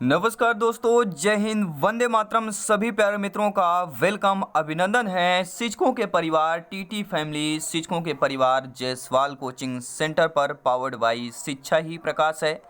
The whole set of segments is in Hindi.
नमस्कार दोस्तों, जय हिंद, वंदे मातरम। सभी प्यारे मित्रों का वेलकम, अभिनंदन है। शिक्षकों के परिवार टीटी फैमिली, शिक्षकों के परिवार जायसवाल कोचिंग सेंटर पर पावर्ड बाई शिक्षा ही प्रकाश है।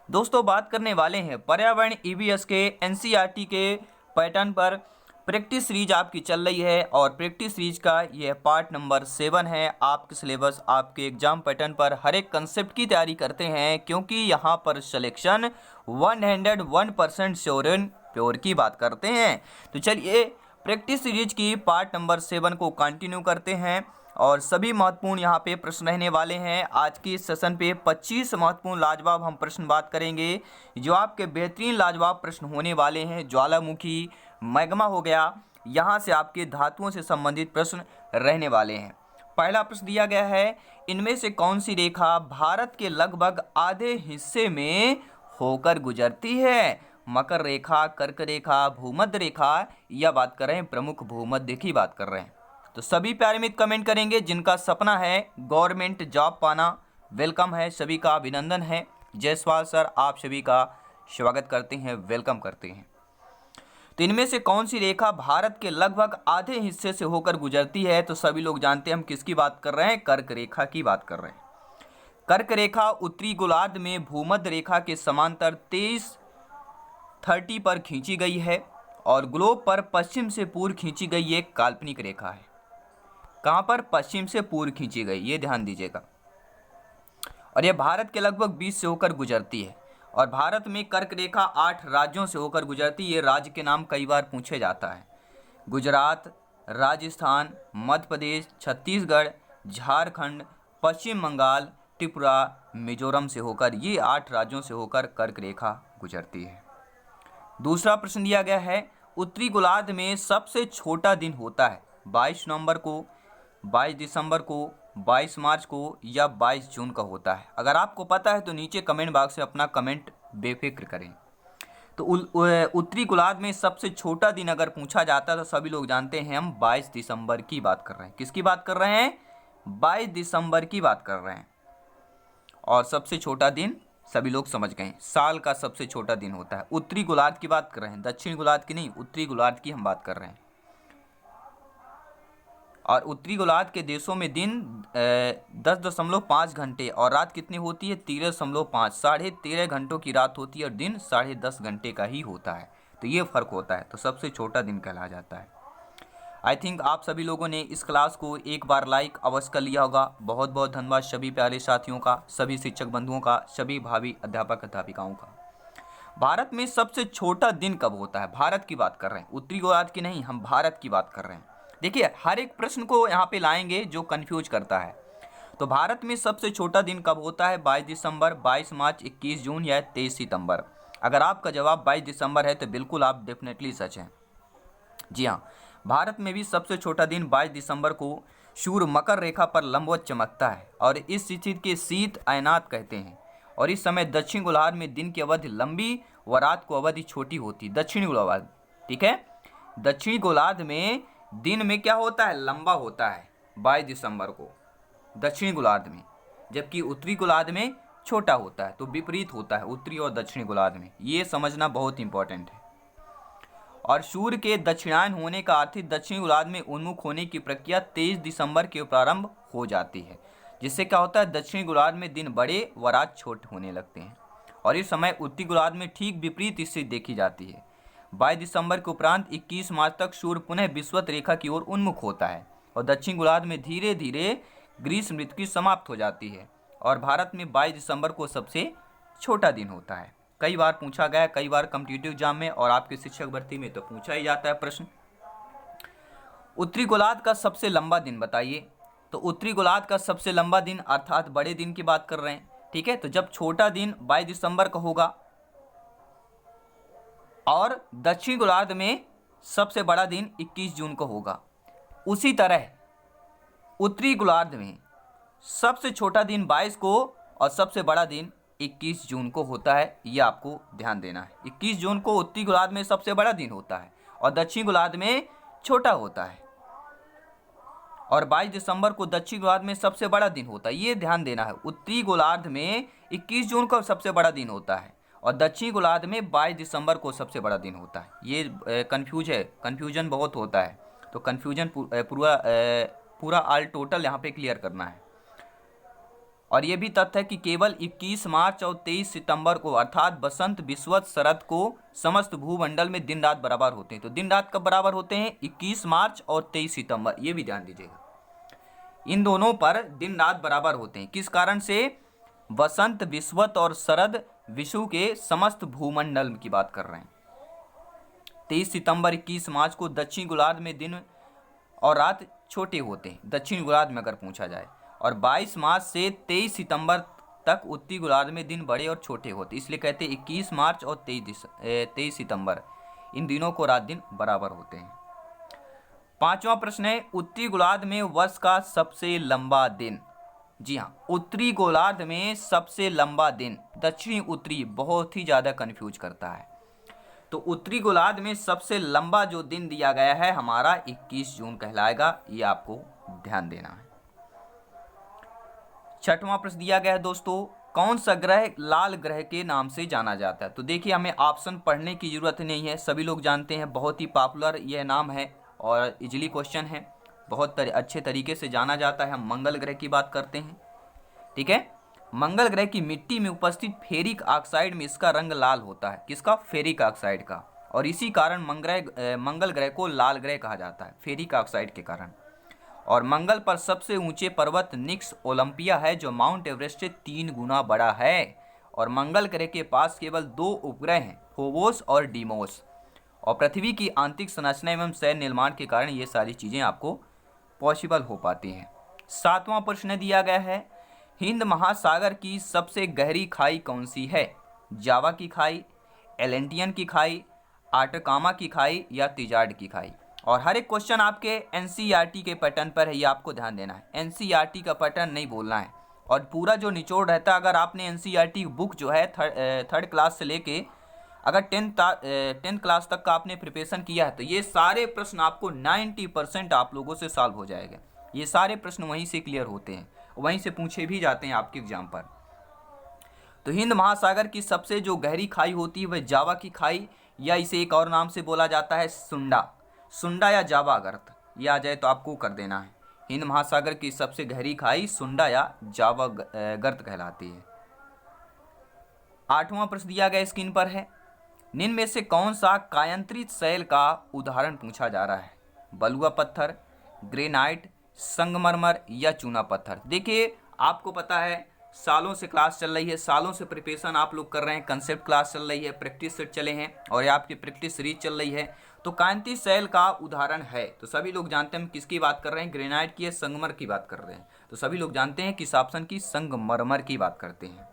दोस्तों, बात करने वाले हैं पर्यावरण ईवीएस के एनसीईआरटी के पैटर्न पर। प्रैक्टिस सीरीज आपकी चल रही है और प्रैक्टिस सीरीज का यह पार्ट नंबर 7 है। आपके सिलेबस, आपके एग्जाम पैटर्न पर हर एक कंसेप्ट की तैयारी करते हैं, क्योंकि यहाँ पर सिलेक्शन 101% श्योर एंड प्योर की बात करते हैं। तो चलिए प्रैक्टिस सीरीज की पार्ट नंबर 7 को कंटिन्यू करते हैं और सभी महत्वपूर्ण यहाँ पे प्रश्न रहने वाले हैं। आज के सेशन पे 25 महत्वपूर्ण लाजवाब हम प्रश्न बात करेंगे, जो आपके बेहतरीन लाजवाब प्रश्न होने वाले हैं। ज्वालामुखी, मैग्मा हो गया, यहाँ से आपके धातुओं से संबंधित प्रश्न रहने वाले हैं। पहला प्रश्न दिया गया है, इनमें से कौन सी रेखा भारत के लगभग आधे हिस्से में होकर गुजरती है? मकर रेखा, कर्क रेखा, भूमध्य रेखा, या बात कर रहे हैं प्रमुख भूमध्य की बात कर रहे हैं। तो सभी प्यारे मित्र कमेंट करेंगे जिनका सपना है गवर्नमेंट जॉब पाना। वेलकम है, सभी का अभिनंदन है। जायसवाल सर आप सभी का स्वागत करते हैं, वेलकम करते हैं। तो इनमें से कौन सी रेखा भारत के लगभग आधे हिस्से से होकर गुजरती है? तो सभी लोग जानते हैं हम किसकी बात कर रहे हैं, कर्क रेखा की बात कर रहे हैं। कर्क रेखा उत्तरी गोलार्ध में भूमध्य रेखा के समांतर 23:30 पर खींची गई है और ग्लोब पर पश्चिम से पूर्व खींची गई एक काल्पनिक रेखा है। कहाँ पर? पश्चिम से पूर्व खींची गई, ये ध्यान दीजिएगा। और यह भारत के लगभग 20 से होकर गुजरती है। और भारत में कर्क रेखा 8 राज्यों से होकर गुजरती है। ये राज्य के नाम कई बार पूछे जाता है। गुजरात, राजस्थान, मध्य प्रदेश, छत्तीसगढ़, झारखंड, पश्चिम बंगाल, त्रिपुरा, मिजोरम से होकर, ये 8 राज्यों से होकर कर्क रेखा गुजरती है। दूसरा प्रश्न दिया गया है, उत्तरी गोलार्ध में सबसे छोटा दिन होता है 22 नवंबर को, 22 दिसंबर को, 22 मार्च को, या 22 जून का होता है। अगर आपको पता है तो नीचे कमेंट बॉक्स में अपना कमेंट बेफिक्र करें। तो उत्तरी गोलार्ध में सबसे छोटा दिन अगर पूछा जाता है तो सभी लोग जानते हैं हम 22 दिसंबर की बात कर रहे हैं। किसकी बात कर रहे हैं? 22 दिसंबर की बात कर रहे हैं। और सबसे छोटा दिन सभी लोग समझ गए, साल का सबसे छोटा दिन होता है। उत्तरी गोलार्ध की बात कर रहे हैं, दक्षिण गोलार्ध की नहीं, उत्तरी गोलार्ध की हम बात कर रहे हैं। और उत्तरी गोलार्ध के देशों में दिन 10.5 घंटे और रात कितनी होती है? 13.5, 13.5 घंटों की रात होती है और दिन 10.5 घंटे का ही होता है। तो ये फ़र्क होता है, तो सबसे छोटा दिन कहला जाता है। आई थिंक आप सभी लोगों ने इस क्लास को एक बार लाइक अवश्य कर लिया होगा। बहुत बहुत धन्यवाद सभी प्यारे साथियों का, सभी शिक्षक बंधुओं का, सभी भावी अध्यापक अध्यापिकाओं का। भारत में सबसे छोटा दिन कब होता है? भारत की बात कर रहे हैं, उत्तरी गोलार्ध की नहीं, हम भारत की बात कर रहे हैं। देखिए हर एक प्रश्न को यहाँ पे लाएंगे जो कंफ्यूज करता है। तो भारत में सबसे छोटा दिन कब होता है? 22 दिसंबर, 22 मार्च, 21 जून या 23 सितंबर। अगर आपका जवाब 22 दिसंबर है तो बिल्कुल आप डेफिनेटली सच हैं। जी हाँ, भारत में भी सबसे छोटा दिन 22 दिसंबर को सूर्य मकर रेखा पर लंबवत चमकता है और इस स्थिति के शीत अयनात कहते हैं। और इस समय दक्षिण गोलार्ध में दिन की अवधि लंबी व रात को अवधि छोटी होती है। दक्षिणी गोलार्ध, ठीक है, दक्षिणी गोलार्ध में दिन में क्या होता है? लंबा होता है 22 दिसंबर को दक्षिणी गोलार्ध में, जबकि उत्तरी गोलार्ध में छोटा होता है। तो विपरीत होता है उत्तरी और दक्षिणी गोलार्ध में, ये समझना बहुत इंपॉर्टेंट है। और सूर्य के दक्षिणायन होने का अर्थ दक्षिणी गोलार्ध में उन्मुख होने की प्रक्रिया 23 दिसंबर के प्रारंभ हो जाती है, जिससे क्या होता है? दक्षिणी गोलार्ध में दिन बड़े व रात छोटे होने लगते हैं। और इस समय उत्तरी गोलार्ध में ठीक विपरीत स्थिति देखी जाती है। 22 दिसंबर के उपरांत 21 मार्च तक सूर्य पुनः विषुवत रेखा की ओर उन्मुख होता है और दक्षिण गोलार्ध में धीरे धीरे ग्रीष्म ऋतु की समाप्त हो जाती है। और भारत में 22 दिसंबर को सबसे छोटा दिन होता है। कई बार पूछा गया, कई बार कॉम्पिटिटिव एग्जाम में और आपके शिक्षक भर्ती में तो पूछा ही जाता है प्रश्न। उत्तरी गोलार्ध का सबसे लंबा दिन बताइए। तो उत्तरी गोलार्ध का सबसे लंबा दिन अर्थात बड़े दिन की बात कर रहे हैं, ठीक है। तो जब छोटा दिन 22 दिसंबर का होगा और दक्षिण गोलार्ध में सबसे बड़ा दिन 21 जून को होगा, उसी तरह उत्तरी गोलार्ध में सबसे छोटा दिन 22 को और सबसे बड़ा दिन 21 जून को होता है। ये आपको ध्यान देना है। 21 जून को उत्तरी गोलार्ध में सबसे बड़ा दिन होता है और दक्षिण गोलार्ध में छोटा होता है। और 22 दिसंबर को दक्षिण गोलार्ध में सबसे बड़ा दिन होता है, ये ध्यान देना है। उत्तरी गोलार्ध में 21 जून को सबसे बड़ा दिन होता है और दक्षिणी गोलार्ध में 22 दिसंबर को सबसे बड़ा दिन होता है। ये कन्फ्यूजन बहुत होता है, तो कन्फ्यूजन पूरा ऑल टोटल यहाँ पे क्लियर करना है। और ये भी तथ्य है कि केवल 21 मार्च और 23 सितंबर को अर्थात बसंत, विषुवत, शरद को समस्त भूमंडल में दिन रात बराबर होते हैं। तो दिन रात कब बराबर होते हैं? 21 मार्च और 23 सितंबर, ये भी ध्यान दीजिएगा। इन दोनों पर दिन रात बराबर होते हैं। किस कारण से? बसंत, विषुवत और शरद विषु के समस्त भूमंडल की बात कर रहे हैं। 23 सितंबर 21 मार्च को दक्षिण गोलार्ध में दिन और रात छोटे होते हैं, दक्षिण गोलार्ध में अगर पूछा जाए। और 22 मार्च से 23 सितंबर तक उत्तरी गोलार्ध में दिन बड़े और छोटे होते, इसलिए कहते हैं 21 मार्च और 23 सितंबर इन दिनों को रात दिन बराबर होते हैं। 5वां प्रश्न है, उत्तरी गोलार्ध में वर्ष का सबसे लंबा दिन। जी हाँ, उत्तरी गोलार्ध में सबसे लंबा दिन। दक्षिणी उत्तरी बहुत ही ज़्यादा कन्फ्यूज करता है। तो उत्तरी गोलार्ध में सबसे लंबा जो दिन दिया गया है हमारा 21 जून कहलाएगा, ये आपको ध्यान देना है। 6वां प्रश्न दिया गया है दोस्तों, कौन सा ग्रह लाल ग्रह के नाम से जाना जाता है? तो देखिए, हमें ऑप्शन पढ़ने की जरूरत नहीं है, सभी लोग जानते हैं, बहुत ही पॉपुलर यह नाम है और इजीली क्वेश्चन है, बहुत अच्छे तरीके से जाना जाता है। हम मंगल ग्रह की बात करते हैं, ठीक है। मंगल ग्रह की मिट्टी में उपस्थित फेरिक ऑक्साइड में इसका रंग लाल होता है। किसका? फेरिक ऑक्साइड का। और इसी कारण मंगल ग्रह को लाल ग्रह कहा जाता है, फेरिक ऑक्साइड के कारण। और मंगल पर सबसे ऊंचे पर्वत निक्स ओलंपिया है, जो माउंट एवरेस्ट से 3 गुना बड़ा है। और मंगल ग्रह के पास केवल 2 उपग्रह हैं, फोबोस और डीमोस। और पृथ्वी की आंतरिक संरचना एवं शहर निर्माण के कारण ये सारी चीज़ें आपको पॉसिबल हो पाती हैं। 7वां प्रश्न दिया गया है, हिंद महासागर की सबसे गहरी खाई कौन सी है? जावा की खाई, एलेंटियन की खाई, आटकामा की खाई या तिजाड की खाई? और हर एक क्वेश्चन आपके एनसीईआरटी के पैटर्न पर है, ये आपको ध्यान देना है। एनसीईआरटी का पैटर्न नहीं बोलना है। और पूरा जो निचोड़ रहता है, अगर आपने एनसीईआरटी बुक जो है थर्ड क्लास से लेके अगर 10th क्लास तक का आपने प्रिपरेशन किया है, तो ये सारे प्रश्न आपको 90% आप लोगों से सॉल्व हो जाएगा। ये सारे प्रश्न वहीं से क्लियर होते हैं, वहीं से पूछे भी जाते हैं आपके एग्जाम पर। तो हिंद महासागर की सबसे जो गहरी खाई होती है वह जावा की खाई, या इसे एक और नाम से बोला जाता है सुंडा या जावा गर्त। ये आ जाए तो आपको कर देना है। हिंद महासागर की सबसे गहरी खाई सुंडा या जावा गर्त कहलाती है। 8वां प्रश्न दिया गया स्क्रीन पर है, निम्न में से कौन सा कायांतरित शैल का उदाहरण पूछा जा रहा है? बलुआ पत्थर, ग्रेनाइट, संगमरमर या चूना पत्थर? देखिए, आपको पता है सालों से क्लास चल रही है, सालों से प्रिपरेशन आप लोग कर रहे हैं, कंसेप्ट क्लास चल रही है, प्रैक्टिस सेट चले हैं और ये आपकी प्रैक्टिस सीरीज चल रही है। तो कांति शैल का उदाहरण है, तो सभी लोग जानते हैं हम किसकी बात कर रहे हैं, ग्रेनाइट की, संगमर की बात कर रहे हैं। तो सभी लोग जानते हैं किस ऑप्शन की, संगमरमर की बात करते हैं।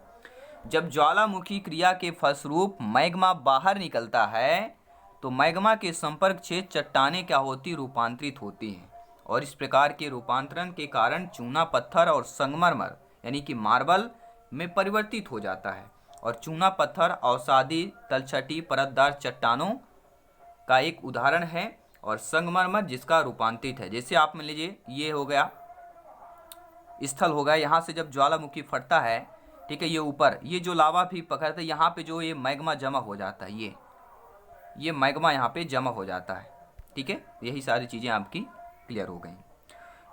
जब ज्वालामुखी क्रिया के फलस्वरूप मैग्मा बाहर निकलता है तो मैग्मा के संपर्क क्षेत्र चट्टानें क्या होती, रूपांतरित होती हैं। और इस प्रकार के रूपांतरण के कारण चूना पत्थर और संगमरमर यानी कि मार्बल में परिवर्तित हो जाता है। और चूना पत्थर औषधि तलछटी परतदार चट्टानों का एक उदाहरण है और संगमरमर जिसका रूपांतरित है। जैसे आप मान लीजिए ये हो गया स्थल हो गया, यहाँ से जब ज्वालामुखी फटता है, ठीक है, ये ऊपर ये जो लावा भी पकड़ता है, यहाँ पे जो ये मैग्मा जमा हो जाता है, ये मैग्मा यहाँ पे जमा हो जाता है, ठीक है। यही सारी चीज़ें आपकी क्लियर हो गई।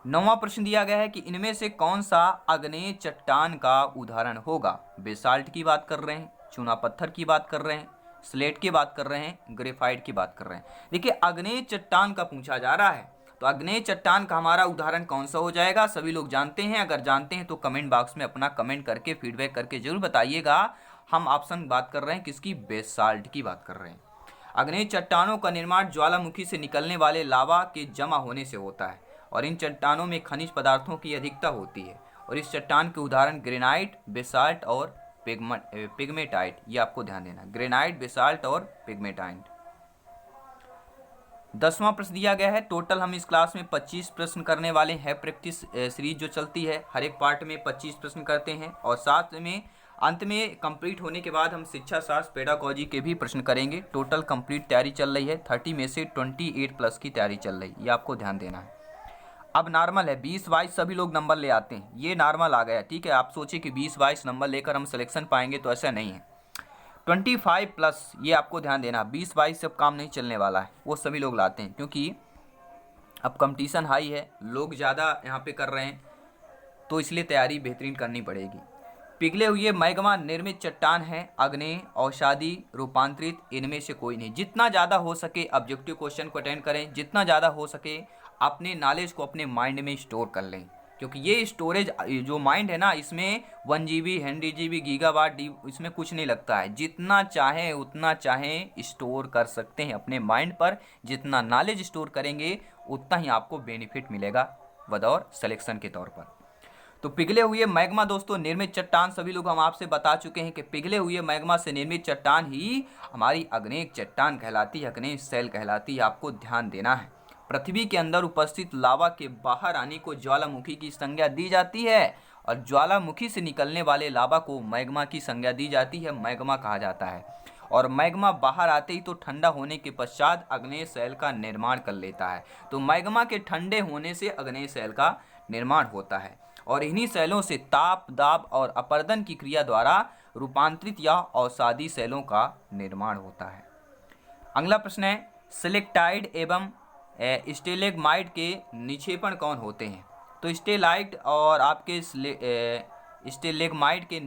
9वां प्रश्न दिया गया है कि इनमें से कौन सा आग्नेय चट्टान का उदाहरण होगा? बेसाल्ट की बात कर रहे हैं, चूना पत्थर की बात कर रहे हैं, स्लेट की बात कर रहे हैं, ग्रेफाइट की बात कर रहे हैं। देखिए, आग्नेय चट्टान का पूछा जा रहा है, तो आग्नेय चट्टान का हमारा उदाहरण कौन सा हो जाएगा? सभी लोग जानते हैं, अगर जानते हैं तो कमेंट बॉक्स में अपना कमेंट करके फीडबैक करके जरूर बताइएगा। हम ऑप्शन बात कर रहे हैं किसकी? बेसाल्ट की बात कर रहे हैं। आग्नेय चट्टानों का निर्माण ज्वालामुखी से निकलने वाले लावा के जमा होने से होता है और इन चट्टानों में खनिज पदार्थों की अधिकता होती है। और इस चट्टान के उदाहरण ग्रेनाइट, बेसाल्ट और पिग्मेटाइट, ये आपको ध्यान देना, ग्रेनाइट, बेसाल्ट और पिग्मेटाइट। 10वां प्रश्न दिया गया है, टोटल हम इस क्लास में 25 प्रश्न करने वाले हैं। प्रैक्टिस सीरीज जो चलती है, हर एक पार्ट में 25 प्रश्न करते हैं और साथ में अंत में कंप्लीट होने के बाद हम शिक्षा शास्त्र पेडागॉजी के भी प्रश्न करेंगे। टोटल कंप्लीट तैयारी चल रही है, 30 में से 28 प्लस की तैयारी चल रही है, ये आपको ध्यान देना है। अब नॉर्मल है, 20-22 सभी लोग नंबर ले आते हैं, ये नॉर्मल आ गया, ठीक है। आप सोचिए कि 20-22 नंबर लेकर हम सिलेक्शन पाएंगे, तो ऐसा नहीं है। 25+, ये आपको ध्यान देना, 20-22 से अब काम नहीं चलने वाला है, वो सभी लोग लाते हैं क्योंकि अब कंपटीशन हाई है, लोग ज़्यादा यहाँ पे कर रहे हैं, तो इसलिए तैयारी बेहतरीन करनी पड़ेगी। पिघले हुए मैग्मा निर्मित चट्टान है, आग्नेय, औषधि, रूपांतरित, इनमें से कोई नहीं। जितना ज़्यादा हो सके ऑब्जेक्टिव क्वेश्चन को अटेंड करें, जितना ज़्यादा हो सके अपने नॉलेज को अपने माइंड में स्टोर कर लें, क्योंकि ये स्टोरेज जो माइंड है ना, इसमें 1 GB, 100 GB, गीगावाट डी, इसमें कुछ नहीं लगता है। जितना चाहें उतना चाहें स्टोर कर सकते हैं अपने माइंड पर। जितना नॉलेज स्टोर करेंगे उतना ही आपको बेनिफिट मिलेगा बतौर सिलेक्शन के तौर पर। तो पिघले हुए मैग्मा दोस्तों निर्मित चट्टान, सभी लोग हम आपसे बता चुके हैं कि पिघले हुए मैग्मा से निर्मित चट्टान ही हमारी अग्नेय चट्टान कहलाती है, अग्नेय शैल कहलाती है। आपको ध्यान देना है। पृथ्वी के अंदर उपस्थित लावा के बाहर आने को ज्वालामुखी की संज्ञा दी जाती है और ज्वालामुखी से निकलने वाले लावा को मैग्मा की संज्ञा दी जाती है, मैग्मा कहा जाता है। और मैग्मा बाहर आते ही तो ठंडा होने के पश्चात अग्नेय शैल का निर्माण कर लेता है। तो मैग्मा के ठंडे होने से अग्नेय शैल का निर्माण होता है और इन्हीं शैलों से ताप, दाब और अपर्दन की क्रिया द्वारा रूपांतरित या औषधि शैलों का निर्माण होता है। अगला प्रश्न है, सिलेक्टाइड एवं स्टेलेग्माइट के निक्षेपण कौन होते हैं? तो स्टेलाइट और आपके स्टेलेग्माइट के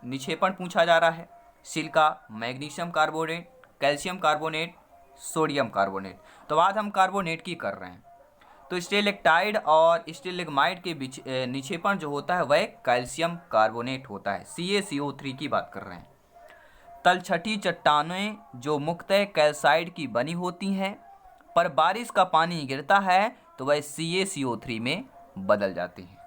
निक्षेपण पूछा जा रहा है। Silica, magnesium carbonate, calcium carbonate, sodium carbonate. तो आज हम कार्बोनेट की कर रहे हैं। तो स्टेलेक्टाइड और स्टेलेग्माइट के निक्षेपण जो होता है वह कैल्शियम कार्बोनेट होता है, CaCO3 की बात कर रहे हैं। तलछटी चट्टानें जो मुख्यतः कैल्साइट की बनी होती हैं, पर बारिश का पानी गिरता है तो वह CaCO3 में बदल जाती हैं।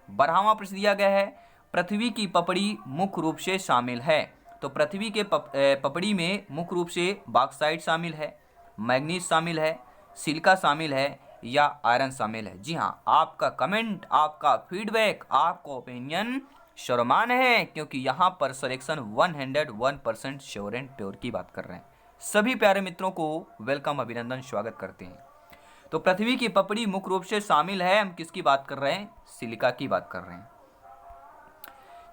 12वां प्रश्न दिया गया है, पृथ्वी की पपड़ी मुख्य रूप से शामिल है। तो पृथ्वी के पपड़ी में मुख्य रूप से बॉक्साइट शामिल है, मैग्नीज शामिल है, सिलिका शामिल है या आयरन शामिल है। जी हाँ, आपका कमेंट, आपका फीडबैक, आपका ओपिनियन शर्मान है, क्योंकि यहाँ पर सिलेक्शन 101% श्योर एंड प्योर की बात कर रहे हैं। सभी प्यारे मित्रों को वेलकम, अभिनंदन, स्वागत करते हैं। तो पृथ्वी की पपड़ी मुख्य रूप से शामिल है, हम किसकी बात कर रहे हैं? सिलिका की बात कर रहे हैं।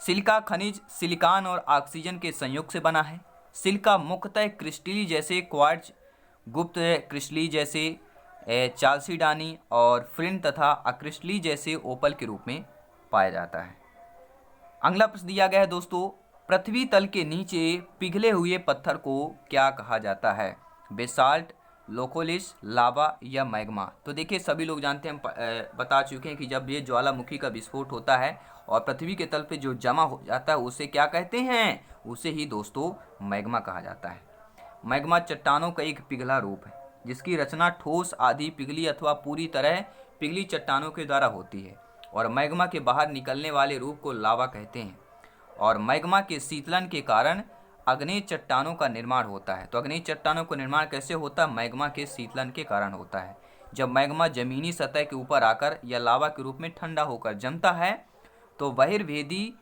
सिलिका खनिज सिलिकॉन और ऑक्सीजन के संयोग से बना है। सिलिका मुख्यतः क्रिस्टली जैसे क्वार्ट्ज, गुप्त क्रिस्टली जैसे चाल्सीडानी और फ्लिंट तथा अक्रिस्टली जैसे ओपल के रूप में पाया जाता है। अगला प्रश्न दिया गया है दोस्तों, पृथ्वी तल के नीचे पिघले हुए पत्थर को क्या कहा जाता है? बेसाल्ट, लोकोलिस, लावा या मैग्मा? तो देखिए, सभी लोग जानते हैं, हम बता चुके हैं कि जब ये ज्वालामुखी का विस्फोट होता है और पृथ्वी के तल पे जो जमा हो जाता है उसे क्या कहते हैं? उसे ही दोस्तों मैग्मा कहा जाता है। मैग्मा चट्टानों का एक पिघला रूप है जिसकी रचना ठोस, आधी पिघली अथवा पूरी तरह पिघली चट्टानों के द्वारा होती है और मैग्मा के बाहर निकलने वाले रूप को लावा कहते हैं। और मैग्मा के शीतलन के कारण अग्नेय चट्टानों का निर्माण होता है। तो अग्नेय चट्टानों का निर्माण कैसे होता है? मैग्मा के शीतलन के कारण होता है। जब मैग्मा जमीनी सतह के ऊपर आकर या लावा के रूप में ठंडा होकर जमता है तो बहिर्वेदी,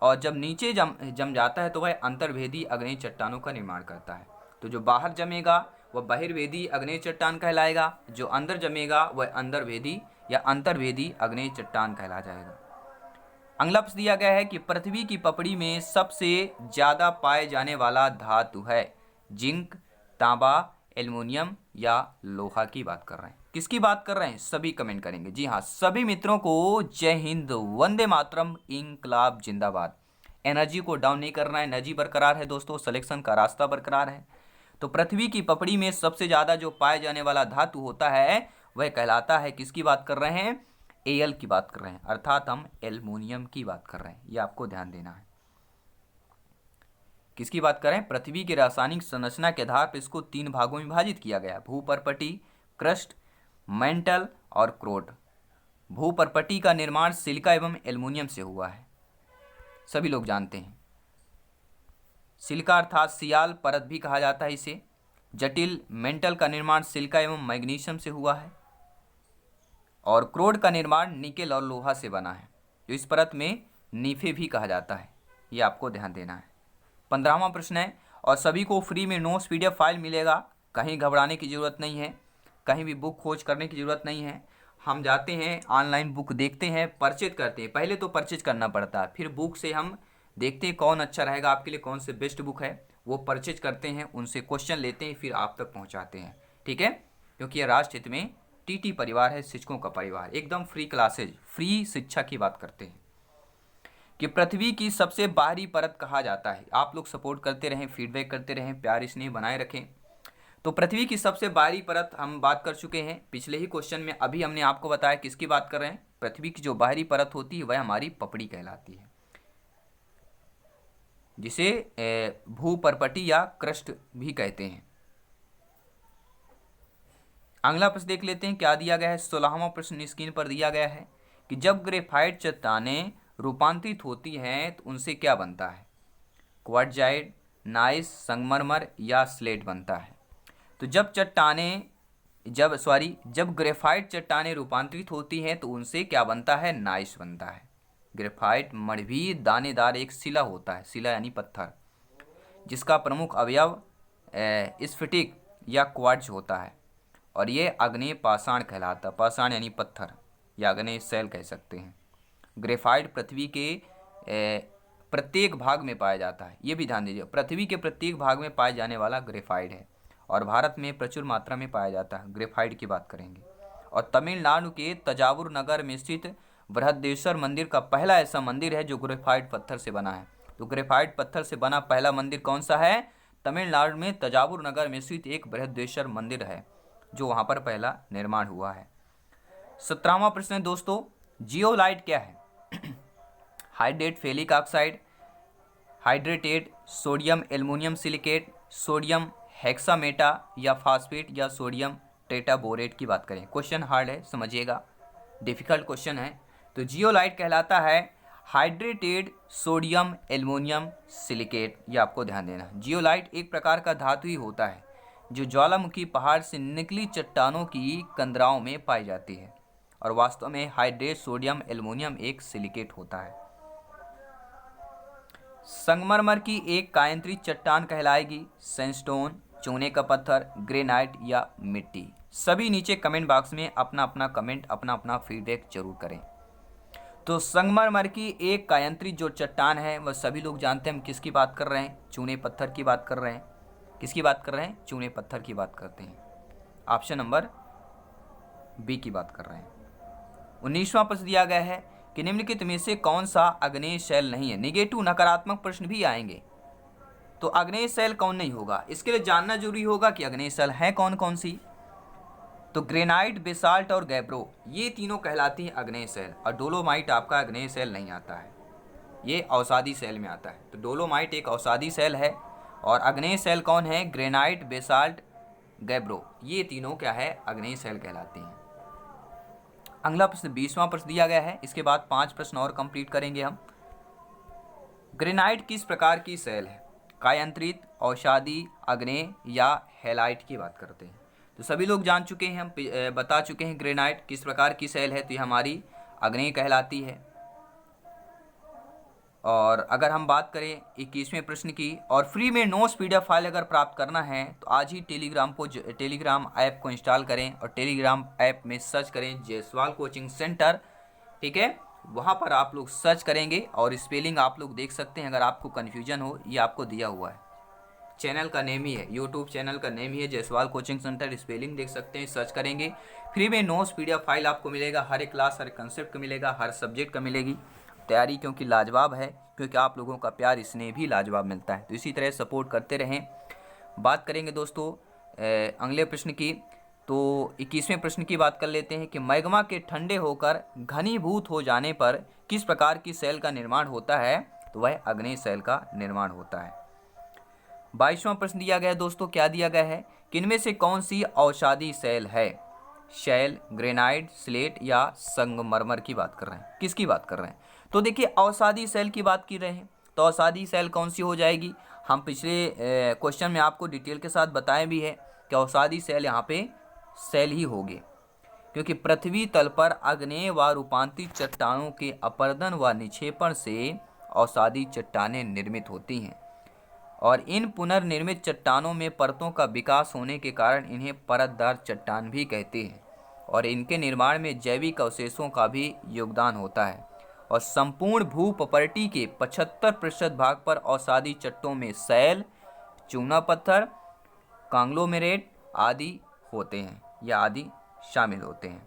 और जब नीचे जम जाता है तो वह अंतर्वेदी अग्नेय चट्टानों का निर्माण करता है। तो जो बाहर जमेगा वह बहिर्वेदी अग्नेय चट्टान कहलाएगा, जो अंदर जमेगा वह अंतर्वेदी या अंतर्वेदी अग्नेय चट्टान कहला जाएगा। अगला प्रश्न दिया गया है कि पृथ्वी की पपड़ी में सबसे ज्यादा पाए जाने वाला धातु है? जिंक, तांबा, एल्युमिनियम या लोहा की बात कर रहे हैं? किसकी बात कर रहे हैं? सभी कमेंट करेंगे। जी हाँ, सभी मित्रों को जय हिंद, वंदे मातरम, इंकलाब जिंदाबाद। एनर्जी को डाउन नहीं करना है, एनर्जी बरकरार है दोस्तों, सिलेक्शन का रास्ता बरकरार है। तो पृथ्वी की पपड़ी में सबसे ज़्यादा जो पाया जाने वाला धातु होता है वह कहलाता है, किसकी बात कर रहे हैं? Al की बात कर रहे हैं, अर्थात हम एल्युमिनियम की बात कर रहे हैं। ये आपको ध्यान देना है। किसकी बात करें? पृथ्वी की रासायनिक संरचना के आधार पर इसको 3 भागों में विभाजित किया गया, भूपर्पटी, क्रस्ट, मेंटल और क्रोड। भूपर्पटी का निर्माण सिलिका एवं एल्युमिनियम से हुआ है, सभी लोग जानते हैं। सिलिका अर्थात सियाल परत भी कहा जाता है इसे। जटिल मेंटल का निर्माण सिलिका एवं मैग्नीशियम से हुआ है और क्रोड का निर्माण निकेल और लोहा से बना है, जो इस परत में नीफे भी कहा जाता है। ये आपको ध्यान देना है। 15वां प्रश्न है, और सभी को फ्री में नोट्स PDF फाइल मिलेगा, कहीं घबराने की ज़रूरत नहीं है, कहीं भी बुक खोज करने की ज़रूरत नहीं है। हम जाते हैं ऑनलाइन बुक देखते हैं, परचेज करते हैं। पहले तो परचेज करना पड़ता है, फिर बुक से हम देखते हैं कौन अच्छा रहेगा आपके लिए, कौन से बेस्ट बुक है वो परचेज करते हैं, उनसे क्वेश्चन लेते हैं, फिर आप तक पहुंचाते हैं। ठीक है, क्योंकि ये राष्ट्र हित में टीटी परिवार है, शिक्षकों का परिवार। एकदम फ्री क्लासेज, फ्री शिक्षा की बात करते हैं कि पृथ्वी की सबसे बाहरी परत कहा जाता है। आप लोग सपोर्ट करते रहें, फीडबैक करते रहें, प्यार स्नेह बनाए रखें। तो पृथ्वी की सबसे बाहरी परत हम बात कर चुके हैं पिछले ही क्वेश्चन में। अभी हमने आपको बताया किसकी बात कर रहे हैं। पृथ्वी की जो बाहरी परत होती है वह हमारी पपड़ी कहलाती है, जिसे भूपर्पटी या क्रस्ट भी कहते हैं। अगला प्रश्न देख लेते हैं क्या दिया गया है। 16वां प्रश्न स्क्रीन पर दिया गया है कि जब ग्रेफाइट चट्टानें रूपांतरित होती हैं तो उनसे क्या बनता है। क्वार्टजाइट, नाइस, संगमरमर या स्लेट बनता है। तो जब ग्रेफाइट चट्टानें रूपांतरित होती हैं तो उनसे क्या बनता है, नाइस बनता है। ग्रेफाइट मणिभी दानेदार एक शिला होता है, शिला यानी पत्थर, जिसका प्रमुख अवयव स्फटिक या क्वार्ट्ज होता है, और ये आग्नेय पाषाण कहलाता है। पाषाण यानी पत्थर या आग्नेय शैल कह सकते हैं। ग्रेफाइट पृथ्वी के प्रत्येक भाग में पाया जाता है। ये भी ध्यान दीजिए, पृथ्वी के प्रत्येक भाग में पाए जाने वाला ग्रेफाइट है, और भारत में प्रचुर मात्रा में पाया जाता है। ग्रेफाइट की बात करेंगे। और तमिलनाडु के तंजावुर नगर में स्थित बृहदेश्वर मंदिर का पहला ऐसा मंदिर है जो ग्रेफाइट पत्थर से बना है। तो ग्रेफाइट पत्थर से बना पहला मंदिर कौन सा है, तमिलनाडु में तंजावुर नगर में स्थित एक बृहदेश्वर मंदिर है, जो वहाँ पर पहला निर्माण हुआ है। 17वां प्रश्न है दोस्तों, जियोलाइट क्या है। हाइड्रेट फेलिक oxide, hydrated sodium aluminium silicate, sodium hexameta या फास्फेट या सोडियम टेट्राबोरेट की बात करें। क्वेश्चन हार्ड है, समझिएगा, डिफिकल्ट क्वेश्चन है। तो जियोलाइट कहलाता है हाइड्रेटेड सोडियम एल्युमिनियम सिलिकेट। ये आपको ध्यान देना। जियोलाइट एक प्रकार का धातु ही होता है जो ज्वालामुखी पहाड़ से निकली चट्टानों की कंदराओं में पाई जाती है, और वास्तव में हाइड्रेट सोडियम एल्युमिनियम एक सिलिकेट होता है। संगमरमर की एक कायांतरित चट्टान कहलाएगी सैंडस्टोन, चूने का पत्थर, ग्रेनाइट या मिट्टी। सभी नीचे कमेंट बॉक्स में अपना अपना कमेंट, अपना अपना फीडबैक जरूर करें। तो संगमरमर की एक कायांतरित जो चट्टान है वह सभी लोग जानते हैं हम किसकी बात कर रहे हैं, चूने पत्थर की बात कर रहे हैं। किसकी बात कर रहे हैं, चूने पत्थर की बात करते हैं। ऑप्शन नंबर बी की बात कर रहे हैं। 19वां प्रश्न दिया गया है कि निम्नलिखित में से कौन सा आग्नेय शैल नहीं है। निगेटिव नकारात्मक प्रश्न भी आएंगे, तो आग्नेय शैल कौन नहीं होगा, इसके लिए जानना जरूरी होगा कि आग्नेय शैल है कौन कौन सी। तो ग्रेनाइट, बेसाल्ट और गैब्रो, ये तीनों कहलाती हैं आग्नेय शैल, और डोलोमाइट आपका आग्नेय शैल नहीं आता है, ये औषधि शैल में आता है। तो डोलोमाइट एक औषधि शैल है, और आग्नेय शैल कौन है, ग्रेनाइट, बेसाल्ट, गैब्रो, ये तीनों क्या है, आग्नेय शैल कहलाती हैं। अगला प्रश्न 20वां प्रश्न दिया गया है, इसके बाद 5 प्रश्न और कंप्लीट करेंगे हम। ग्रेनाइट किस प्रकार की शैल है, कायांतरित, औषधि, आग्नेय या हेलाइट की बात करते हैं। तो सभी लोग जान चुके हैं, हम बता चुके हैं ग्रेनाइट किस प्रकार की शैल है, तो ये हमारी आग्नेय कहलाती है। और अगर हम बात करें 21वें प्रश्न की, और फ्री में नोट्स PDF फाइल अगर प्राप्त करना है तो आज ही टेलीग्राम ऐप को इंस्टॉल करें, और टेलीग्राम ऐप में सर्च करें जयसवाल कोचिंग सेंटर। ठीक है, वहाँ पर आप लोग सर्च करेंगे और स्पेलिंग आप लोग देख सकते हैं। अगर आपको कन्फ्यूजन हो, ये आपको दिया हुआ है, चैनल का नेम ही है, यूट्यूब चैनल का नेम ही है जयसवाल कोचिंग सेंटर। स्पेलिंग देख सकते हैं, सर्च करेंगे। फ्री में नोट्स PDF फाइल आपको मिलेगा, हर एक क्लास, हर कंसेप्ट का मिलेगा, हर सब्जेक्ट का मिलेगी। तैयारी क्योंकि लाजवाब है, क्योंकि आप लोगों का प्यार इसने भी लाजवाब मिलता है, तो इसी तरह सपोर्ट करते रहें। बात करेंगे दोस्तों अगले प्रश्न की। तो 21वें प्रश्न की बात कर लेते हैं कि मैग्मा के ठंडे होकर घनीभूत हो जाने पर किस प्रकार की शैल का निर्माण होता है, तो वह आग्नेय शैल का निर्माण होता है। 22वां प्रश्न दिया गया है दोस्तों, क्या दिया गया है कि इनमें से कौन सी औषधि शैल है, शैल, ग्रेनाइट, स्लेट या संगमरमर की बात कर रहे हैं, किसकी बात कर रहे हैं। तो देखिए औषधि शैल की बात कर रहे हैं, तो औषधि शैल कौन सी हो जाएगी। हम पिछले क्वेश्चन में आपको डिटेल के साथ बताए भी है कि औषधि शैल यहाँ पे शैल ही होगी, क्योंकि पृथ्वी तल पर आग्नेय व रूपांतरित चट्टानों के अपरदन व निक्षेपण से औषधि चट्टानें निर्मित होती हैं, और इन पुनर्निर्मित चट्टानों में परतों का विकास होने के कारण इन्हें परतदार चट्टान भी कहते हैं, और इनके निर्माण में जैविक अवशेषों का भी योगदान होता है। और संपूर्ण भू प्रॉपर्टी के 75% भाग पर अवसादी चट्टों में सैल, चूना पत्थर, कांग्लोमेरेट आदि होते हैं या आदि शामिल होते हैं।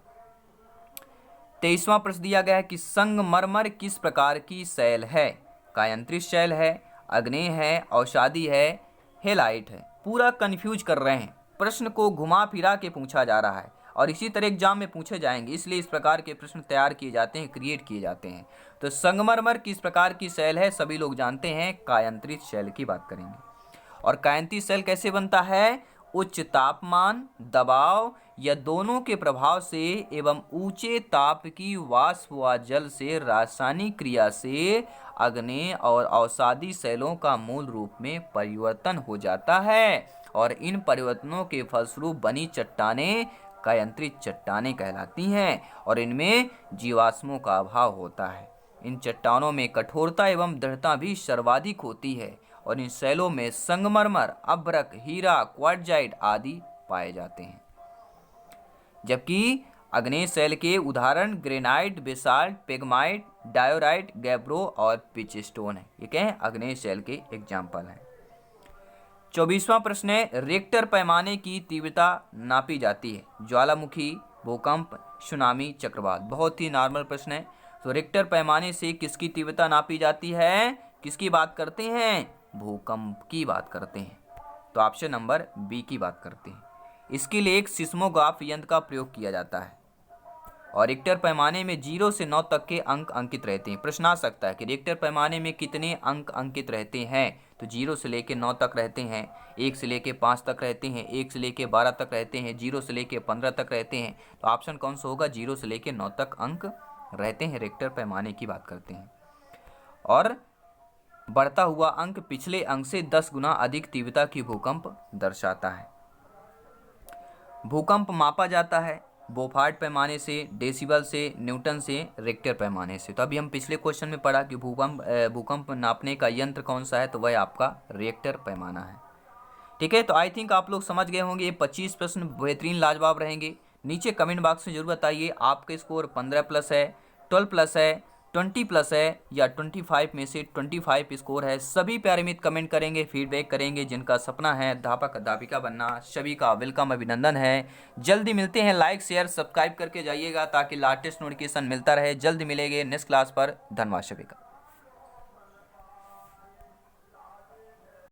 23वां प्रश्न दिया गया है कि संगमरमर किस प्रकार की शैल है? कायांतरित शैल है, आग्नेय है, अवसादी है, हेलाइट है। पूरा कंफ्यूज कर रहे हैं, प्रश्न को घुमा फिरा के पूछा जा रहा है और इसी तरह एग्जाम में पूछे जाएंगे, इसलिए इस प्रकार के प्रश्न तैयार किए जाते हैं, क्रिएट किए जाते हैं। तो संगमरमर किस प्रकार की शैल है? सभी लोग जानते हैं, कायांतरित शैल की बात करेंगे। और कायांतरित शैल कैसे बनता है? उच्च तापमान, दबाव या दोनों के प्रभाव से एवं ऊंचे ताप की वाष्प व जल से रासायनिक क्रिया से आग्नेय और अवसादी शैलों का मूल रूप में परिवर्तन हो जाता है और इन परिवर्तनों के फलस्वरूप बनी चट्टानें कायांतरित चट्टानें कहलाती हैं और इनमें जीवाश्मों का अभाव होता है। इन चट्टानों में कठोरता एवं दृढ़ता भी सर्वाधिक होती है और इन शैलों में संगमरमर, अभ्रक, हीरा, क्वार्टजाइट आदि पाए जाते हैं। जबकि आग्नेय शैल के उदाहरण ग्रेनाइट, बेसाल्ट, पेगमाइट, डायोराइट, गैब्रो और पिचस्टोन है। ये क्या है? आग्नेय शैल के एग्जाम्पल हैं। 24वां प्रश्न है, रिक्टर पैमाने की तीव्रता नापी जाती है? ज्वालामुखी, भूकंप, सुनामी, चक्रवात। बहुत ही नॉर्मल प्रश्न है। तो रिक्टर पैमाने से किसकी तीव्रता नापी जाती है? किसकी बात करते हैं? भूकंप की बात करते हैं। तो ऑप्शन नंबर बी की बात करते हैं। इसके लिए एक सिस्मोग्राफ यंत्र का प्रयोग किया जाता है और रिक्टर पैमाने में 0 से 9 तक के अंक अंकित रहते हैं। प्रश्न आ सकता है कि रिक्टर पैमाने में कितने अंक अंकित रहते हैं? तो 0 से लेकर 9 तक रहते हैं, 1 से लेकर 5 तक रहते हैं, 1 से लेकर 12 तक रहते हैं, 0 से लेकर 15 तक रहते हैं। तो ऑप्शन कौन सा होगा? 0 से लेकर 9 तक अंक रहते हैं, रिक्टर पैमाने की बात करते हैं। और बढ़ता हुआ अंक पिछले अंक से 10 गुना अधिक तीव्रता की भूकंप दर्शाता है। भूकंप मापा जाता है बोफार्ड पैमाने से, डेसिबल से, न्यूटन से, रिक्टर पैमाने से। तो अभी हम पिछले क्वेश्चन में पढ़ा कि भूकंप नापने का यंत्र कौन सा है? तो वह आपका रिक्टर पैमाना है। ठीक है, तो आई थिंक आप लोग समझ गए होंगे। ये 25 प्रश्न बेहतरीन लाजवाब रहेंगे। नीचे कमेंट बॉक्स में जरूर बताइए आपका स्कोर 15 प्लस है, 12 प्लस है, 20 प्लस है या 25 में से 25 स्कोर है। सभी प्यारे मित्र कमेंट करेंगे, फीडबैक करेंगे। जिनका सपना है अध्यापक अध्यापिका बनना, सभी का वेलकम, अभिनंदन है। जल्दी मिलते हैं। लाइक शेयर सब्सक्राइब करके जाइएगा ताकि लेटेस्ट नोटिफिकेशन मिलता रहे। जल्द मिलेंगे नेक्स्ट क्लास पर। धन्यवाद सभी का।